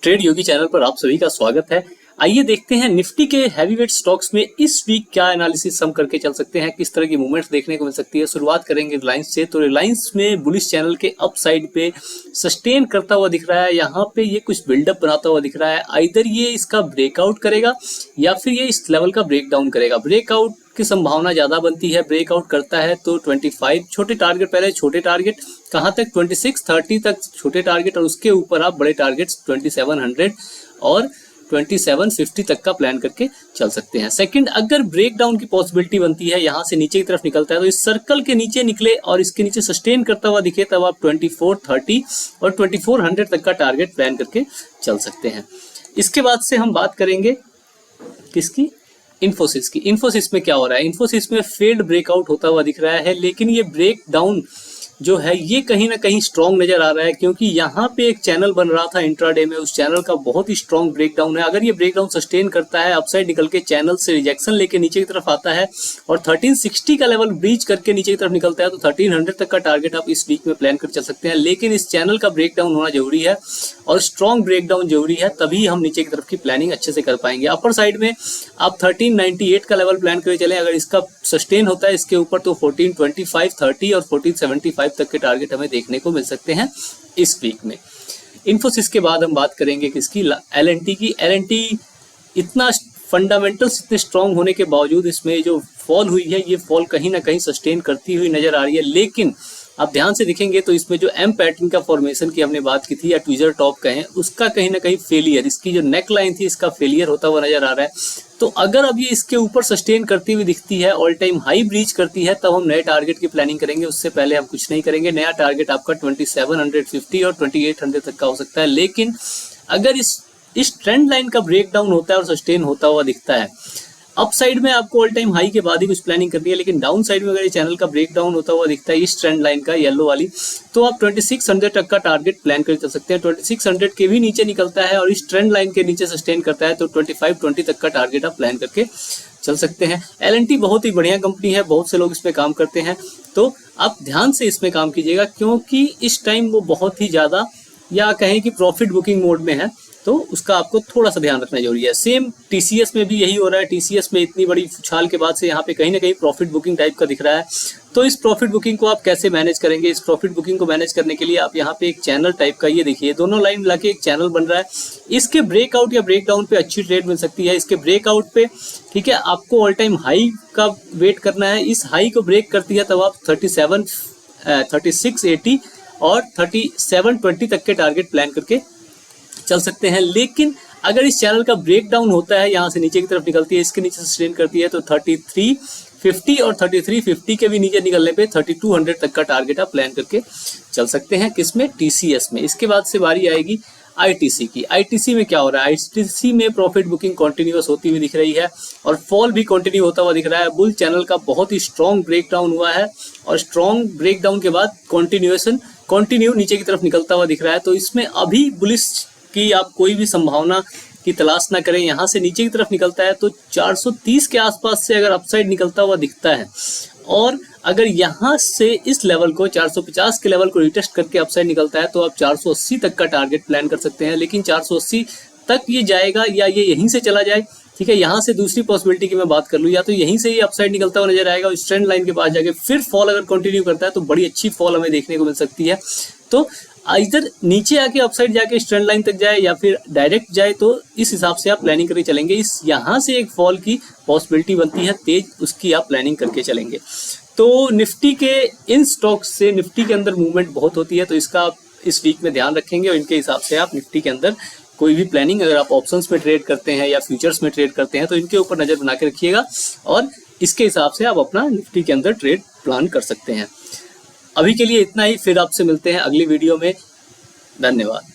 Trade योगी channel पर आप सभी का स्वागत है। आइए देखते हैं निफ्टी के हैवीवेट स्टॉक्स में इस वीक क्या एनालिसिस हम करके चल सकते हैं, किस तरह की मूवमेंट्स देखने को मिल सकती है। शुरुआत करेंगे रिलायंस से। तो रिलायंस में बुलिश चैनल के अप साइड पे सस्टेन करता हुआ दिख रहा है। यहाँ पे ये कुछ बिल्डअप बनाता हुआ दिख रहा है। आइदर ये इसका ब्रेकआउट करेगा या फिर ये इस लेवल का ब्रेक डाउन करेगा। ब्रेकआउट की संभावना ज्यादा बनती है। ब्रेकआउट करता है तो 25 छोटे टारगेट, पहले छोटे टारगेट कहां तक 2630 तक छोटे टारगेट, और उसके ऊपर आप बड़े टारगेट्स 2700 और 2750 तक का प्लान करके चल सकते हैं। सेकंड, अगर ब्रेक डाउन की पॉसिबिलिटी बनती है, यहां से नीचे की तरफ निकलता है तो इस सर्कल के नीचे निकले और इसके नीचे सस्टेन करता हुआ दिखे, तब आप 2430 और 2400 तक का टारगेट प्लान करके चल सकते हैं। इसके बाद से हम बात करेंगे किसकी, इन्फोसिस की। इन्फोसिस में क्या हो रहा है, इन्फोसिस में फेल्ड ब्रेकआउट होता हुआ दिख रहा है, लेकिन ये ब्रेक डाउन जो है ये कहीं ना कहीं स्ट्रॉन्ग नजर आ रहा है, क्योंकि यहाँ पे एक चैनल बन रहा था इंट्राडे में, उस चैनल का बहुत ही स्ट्रॉन्ग ब्रेकडाउन है। अगर ये ब्रेकडाउन सस्टेन करता है, अपसाइड निकल के चैनल से रिजेक्शन लेके नीचे की तरफ आता है और 1360 का लेवल ब्रीच करके नीचे की तरफ निकलता है, तो 1300 तक का टारगेट आप इस वीक में प्लान कर चल सकते हैं। लेकिन इस चैनल का ब्रेकडाउन होना जरूरी है और स्ट्रॉन्ग ब्रेकडाउन जरूरी है, तभी हम नीचे की तरफ की प्लानिंग अच्छे से कर पाएंगे। अपर साइड में आप 1398 का लेवल प्लान करके चलें। अगर इसका सस्टेन होता है इसके ऊपर तो 1425, 30 और 1475 तक के टारगेट हमें देखने को मिल सकते हैं इस वीक में। इन्फोसिस के बाद हम बात करेंगे किसकी, एल&टी की। एल&टी इतना फंडामेंटल्स इतने स्ट्रांग होने के बावजूद इसमें जो फॉल हुई है, ये फॉल कहीं ना कहीं सस्टेन करती हुई नजर आ रही है। लेकिन आप ध्यान से देखेंगे तो इसमें जो एम पैटर्न का फॉर्मेशन की हमने बात की थी, या ट्विजर टॉप कहें, उसका कहीं ना कहीं फेलियर, इसकी जो नेक लाइन थी इसका फेलियर होता हुआ नजर आ रहा है। तो अगर अब ये इसके ऊपर सस्टेन करती हुई दिखती है, ऑल टाइम हाई ब्रीच करती है, तब हम नए टारगेट की प्लानिंग करेंगे। उससे पहले हम कुछ नहीं करेंगे। नया टारगेट आपका 2750 और 2800 तक का हो सकता है। लेकिन अगर इस ट्रेंड लाइन का ब्रेक डाउन होता है और सस्टेन होता हुआ दिखता है, अप साइड में आपको ऑल टाइम हाई के बाद ही कुछ प्लानिंग करनी है। लेकिन डाउन साइड में अगर ये चैनल का ब्रेक डाउन होता हुआ दिखता है इस ट्रेंड लाइन का, येलो वाली, तो आप 2600 तक का टारगेट प्लान कर चल सकते हैं। 2600 के भी नीचे निकलता है और इस ट्रेंड लाइन के नीचे सस्टेन करता है तो 2520 तक का टारगेट आप प्लान करके चल सकते हैं। एल&टी बहुत ही बढ़िया कंपनी है, बहुत से लोग इसमें काम करते हैं, तो आप ध्यान से इसमें काम कीजिएगा, क्योंकि इस टाइम वो बहुत ही ज्यादा, या कहें कि प्रॉफिट बुकिंग मोड में है, तो उसका आपको थोड़ा सा ध्यान रखना जरूरी है। सेम टीसीएस में भी यही हो रहा है। टीसीएस में इतनी बड़ी उछाल के बाद से यहाँ पे कहीं ना कहीं प्रॉफिट बुकिंग टाइप का दिख रहा है। तो इस प्रॉफिट बुकिंग को आप कैसे मैनेज करेंगे, इस प्रॉफिट बुकिंग को मैनेज करने के लिए आप यहाँ पे एक चैनल टाइप का, ये देखिए दोनों लाइन मिला के एक चैनल बन रहा है। इसके ब्रेकआउट या ब्रेकडाउन पे अच्छी ट्रेड मिल सकती है। इसके ब्रेकआउट पे, ठीक है, आपको ऑल टाइम हाई का वेट करना है। इस हाई को ब्रेक करती है तब आप 3680 और 3720 तक के टारगेट प्लान करके चल सकते हैं। लेकिन अगर इस चैनल का ब्रेक डाउन होता है, यहाँ से नीचे की तरफ निकलती है, इसके नीचे सस्टेन करती है, तो 3350 और 3350 के भी नीचे निकलने पे 3200 तक का टारगेट आप प्लान करके चल सकते हैं। किसमें, टीसीएस में। इसके बाद से बारी आएगी आईटीसी की। आईटीसी में क्या हो रहा है, आईटीसी में प्रॉफिट बुकिंग कंटिन्यूअस होती हुई दिख रही है और फॉल भी कंटिन्यू होता हुआ दिख रहा है। बुल चैनल का बहुत ही स्ट्रॉन्ग ब्रेक डाउन हुआ है और स्ट्रॉन्ग ब्रेक डाउन के बाद कंटिन्यू नीचे की तरफ निकलता हुआ दिख रहा है। तो इसमें अभी बुलिश की आप कोई भी संभावना की तलाश ना करें। यहाँ से नीचे की तरफ निकलता है तो 430 के आसपास से अगर अपसाइड निकलता हुआ दिखता है, और अगर यहाँ से इस लेवल को 450 के लेवल को रिटेस्ट करके अपसाइड निकलता है, तो आप 480 तक का टारगेट प्लान कर सकते हैं। लेकिन 480 तक ये जाएगा या ये यहीं से चला जाए, ठीक है। यहाँ से दूसरी पॉसिबिलिटी की मैं बात कर लूँ, या तो यहीं से ये अपसाइड निकलता हुआ नजर आएगा और इस ट्रेंड लाइन के पास जाके फिर फॉल अगर कंटिन्यू करता है तो बड़ी अच्छी फॉल हमें देखने को मिल सकती है। तो इधर नीचे आके अपसाइड जाके स्ट्रेंड लाइन तक जाए या फिर डायरेक्ट जाए, तो इस हिसाब से आप प्लानिंग करके चलेंगे। इस यहाँ से एक फॉल की पॉसिबिलिटी बनती है तेज, उसकी आप प्लानिंग करके चलेंगे। तो निफ्टी के इन स्टॉक्स से निफ्टी के अंदर मूवमेंट बहुत होती है, तो इसका आप इस वीक में ध्यान रखेंगे और इनके हिसाब से आप निफ्टी के अंदर कोई भी प्लानिंग, अगर आप ऑप्शंस में ट्रेड करते हैं या फ्यूचर्स में ट्रेड करते हैं, तो इनके ऊपर नजर बना के रखिएगा और इसके हिसाब से आप अपना निफ्टी के अंदर ट्रेड प्लान कर सकते हैं। अभी के लिए इतना ही, फिर आपसे मिलते हैं अगली वीडियो में। धन्यवाद।